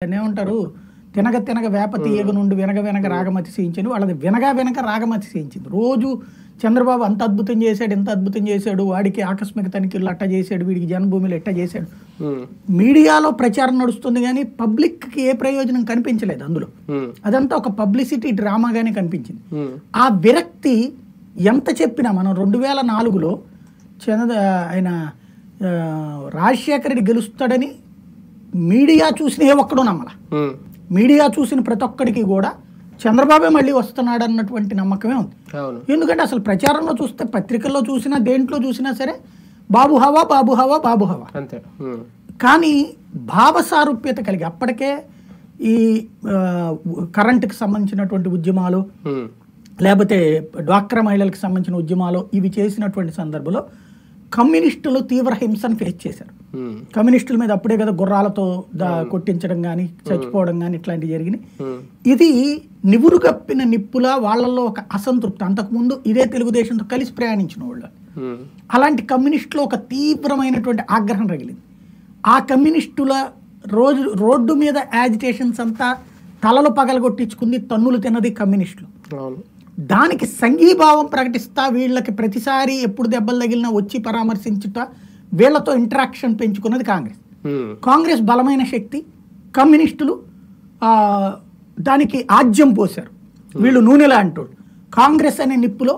ఏమంటారు తినగ తినగ వేప తీయగ నుండి వెనగ వెనక రాగమతి చేయించని వాళ్ళది వినగా వెనక రాగమతి చేయించింది. రోజు చంద్రబాబు అంత అద్భుతం చేశాడు, ఎంత అద్భుతం చేశాడు, వాడికి ఆకస్మిక తనిఖీలు అట్ట చేశాడు, వీడికి జన్మభూమిలో ఎట్ట చేశాడు. మీడియాలో ప్రచారం నడుస్తుంది కానీ పబ్లిక్కి ఏ ప్రయోజనం కనిపించలేదు అందులో. అదంతా ఒక పబ్లిసిటీ డ్రామాగానే కనిపించింది. ఆ విరక్తి ఎంత చెప్పినా మనం 2004లో ఆయన రాజశేఖర రెడ్డి గెలుస్తాడని మీడియా చూసిన ఏ ఒక్కడో నమ్మల. మీడియా చూసిన ప్రతి ఒక్కడికి కూడా చంద్రబాబే మళ్ళీ వస్తున్నాడు అన్నటువంటి నమ్మకమే ఉంది. ఎందుకంటే అసలు ప్రచారంలో చూస్తే, పత్రికల్లో చూసినా, దేంట్లో చూసినా సరే బాబు హవా బాబు హవా బాబు హవా అంతే. కానీ భావ సారూప్యత కలిగి అప్పటికే ఈ కరెంటుకి సంబంధించినటువంటి ఉద్యమాలు, లేకపోతే డ్వాక్రా మహిళలకు సంబంధించిన ఉద్యమాలు ఇవి చేసినటువంటి సందర్భంలో కమ్యూనిస్టులు తీవ్ర హింసను ఫేస్ చేశారు. కమ్యూనిస్టుల మీద అప్పుడే కదా గుర్రాలతో కొట్టించడం కానీ, చచ్చిపోవడం కానీ ఇట్లాంటివి జరిగినాయి. ఇది నివురుగప్పిన నిప్పులా వాళ్ళల్లో ఒక అసంతృప్తి. అంతకుముందు ఇదే తెలుగుదేశంతో కలిసి ప్రయాణించిన వాళ్ళు. అలాంటి కమ్యూనిస్టులో ఒక తీవ్రమైనటువంటి ఆగ్రహం రగిలింది. ఆ కమ్యూనిస్టుల రోడ్డు మీద యాజిటేషన్స్ అంతా తలలు పగలగొట్టించుకుంది, తన్నులు తిన్నది కమ్యూనిస్టులు. దానికి సంఘీభావం ప్రకటిస్తా వీళ్ళకి ప్రతిసారి ఎప్పుడు దెబ్బలు తగిలినా వచ్చి పరామర్శించుట, వీళ్లతో ఇంటరాక్షన్ పెంచుకున్నది కాంగ్రెస్. కాంగ్రెస్ బలమైన శక్తి, కమ్యూనిస్టులు దానికి ఆజ్యం పోశారు. వీళ్ళు నూనెలా అంటారు, కాంగ్రెస్ అనే నిప్పులో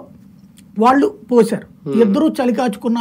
వాళ్ళు పోశారు. ఇద్దరూ చలి కాచుకున్నారు.